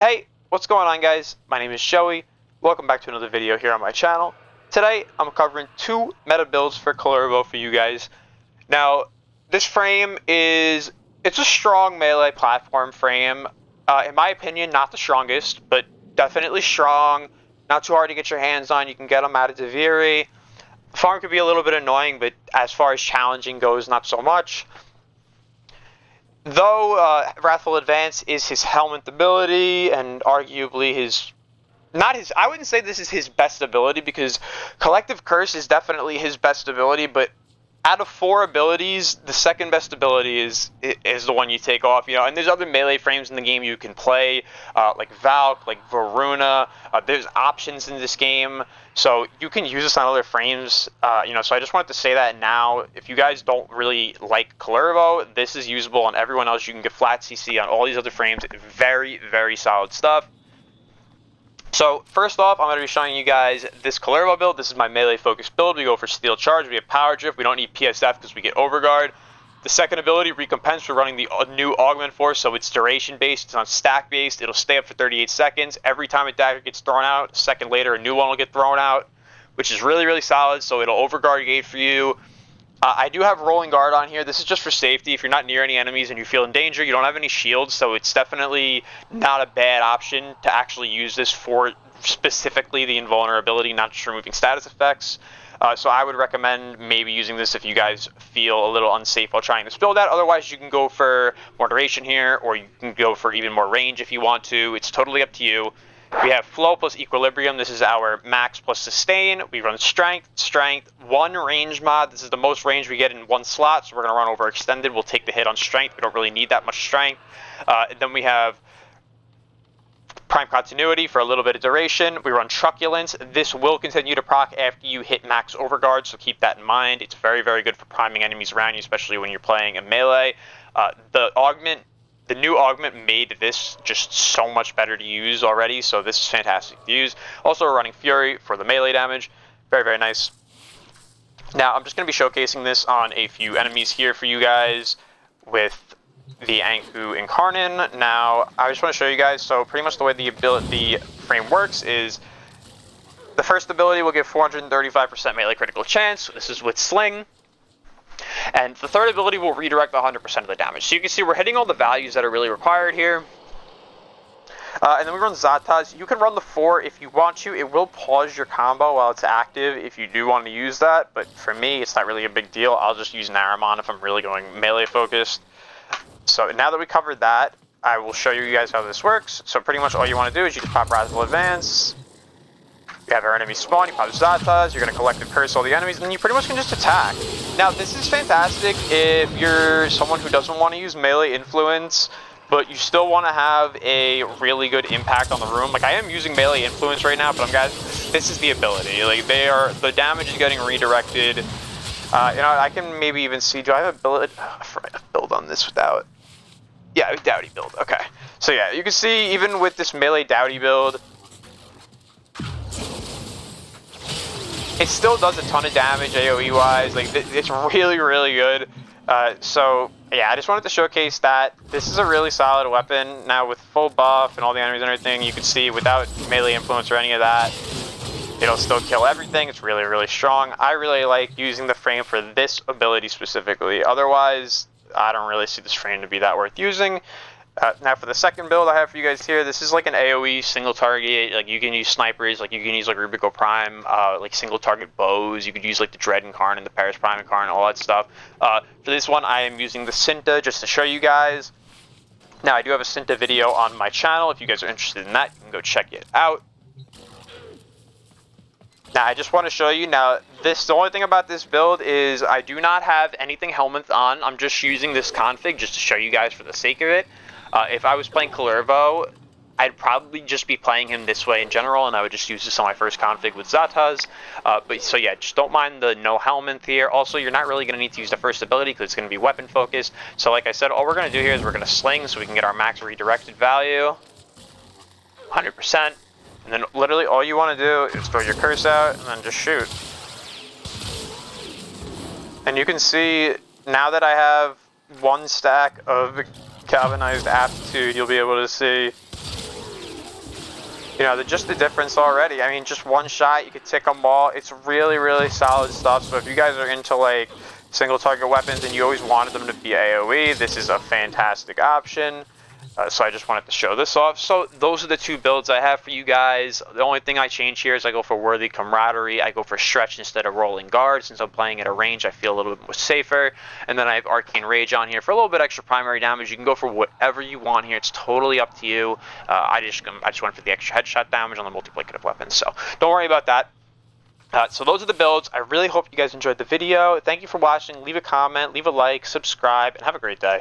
Hey, what's going on, guys? My name is Joey. Welcome back to another video here on my channel. Today, I'm covering two meta builds for Kullervo for you guys. Now, this frame it's a strong melee platform frame. In my opinion, not the strongest, but definitely strong. Not too hard to get your hands on. You can get them out of Deviri. Farm could be a little bit annoying, but as far as challenging goes, not so much. Though Wrathful Advance is his helmet ability and arguably I wouldn't say this is his best ability because Collective Curse is definitely his best ability, but out of four abilities, the second best ability is the one you take off, and there's other melee frames in the game you can play, like Valk, like Varuna. There's options in this game, so you can use this on other frames, so I just wanted to say that now. If you guys don't really like Kullervo, this is usable on everyone else. You can get flat CC on all these other frames. Very, very solid stuff. So first off, I'm going to be showing you guys this Kullervo build. This is my melee focused build. We go for Steel Charge, we have Power Drift, we don't need PSF because we get Overguard. The second ability, Recompense, we're running the new Augment Force, so it's duration based, it's not stack based, it'll stay up for 38 seconds. Every time a dagger gets thrown out, a second later a new one will get thrown out, which is really, really solid, so it'll Overguard gate for you. I do have Rolling Guard on here. This is just for safety. If you're not near any enemies and you feel in danger, you don't have any shields, so it's definitely not a bad option to actually use this for specifically the invulnerability, not just removing status effects. So I would recommend maybe using this if you guys feel a little unsafe while trying to build that. Otherwise, you can go for more duration here, or you can go for even more range if you want to. It's totally up to you. We have Flow plus Equilibrium. This is our max plus Sustain. We run Strength, one range mod. This is the most range we get in one slot, so we're going to run Overextended. We'll take the hit on Strength. We don't really need that much Strength. And then we have Prime Continuity for a little bit of duration. We run Truculence. This will continue to proc after you hit max Overguard, so keep that in mind. It's very, very good for priming enemies around you, especially when you're playing a melee. The new augment made this just so much better to use already, so this is fantastic to use. Also, we're running Fury for the melee damage. Very, very nice. Now, I'm just going to be showcasing this on a few enemies here for you guys with the Anku Incarnin. Now, I just want to show you guys, so pretty much the way the frame works is the first ability will give 435% melee critical chance. This is with Sling. And the third ability will redirect 100% of the damage. So you can see we're hitting all the values that are really required here. And then we run Zataz. You can run the 4 if you want to. It will pause your combo while it's active if you do want to use that. But for me, it's not really a big deal. I'll just use Naramon if I'm really going melee focused. So now that we covered that, I will show you guys how this works. So pretty much all you want to do is you just pop Wrathful Advance. You have our enemy spawn, you pop Zataz, you're going to Collective Curse all the enemies, and then you pretty much can just attack. Now, this is fantastic if you're someone who doesn't want to use melee influence, but you still want to have a really good impact on the room. Like, I am using melee influence right now, but guys, this is the ability. Like, the damage is getting redirected. I can maybe even see, do I have a build on this without? Yeah, Dowdy build, okay. So yeah, you can see even with this melee Dowdy build, it still does a ton of damage AoE-wise. Like, it's really, really good. So, yeah, I just wanted to showcase that. This is a really solid weapon. Now, with full buff and all the enemies and everything, you can see without melee influence or any of that, it'll still kill everything. It's really, really strong. I really like using the frame for this ability specifically. Otherwise, I don't really see this frame to be that worth using. Now for the second build I have for you guys here, this is like an AoE single target. Like, you can use snipers, like you can use like Rubico Prime, like single target bows. You could use like the Dread Incarnate, the Paris Prime Incarnate, all that stuff. For this one, I am using the Cinta just to show you guys. Now, I do have a Cinta video on my channel. If you guys are interested in that, you can go check it out. Now, I just want to show you, the only thing about this build is I do not have anything helmet on. I'm just using this config just to show you guys for the sake of it. If I was playing Kullervo, I'd probably just be playing him this way in general, and I would just use this on my first config with Zataz. So yeah, just don't mind the no helmet here. Also, you're not really going to need to use the first ability because it's going to be weapon focused. So like I said, all we're going to do here is we're going to sling so we can get our max redirected value, 100%. And then literally all you want to do is throw your curse out and then just shoot. And you can see now that I have one stack of galvanized aptitude, you'll be able to see You know, just the difference already. I mean, just one shot, you could tick them all. It's really, really solid stuff. So if you guys are into like single target weapons and you always wanted them to be AoE, this is a fantastic option. So I just wanted to show this off. So those are the two builds I have for you guys. The only thing I change here is I go for Worthy Camaraderie. I go for Stretch instead of Rolling Guard. Since I'm playing at a range, I feel a little bit more safer. And then I have Arcane Rage on here for a little bit extra primary damage. You can go for whatever you want here. It's totally up to you. I just went for the extra headshot damage on the multiplicative weapons. So don't worry about that. So those are the builds. I really hope you guys enjoyed the video. Thank you for watching. Leave a comment, leave a like, subscribe, and have a great day.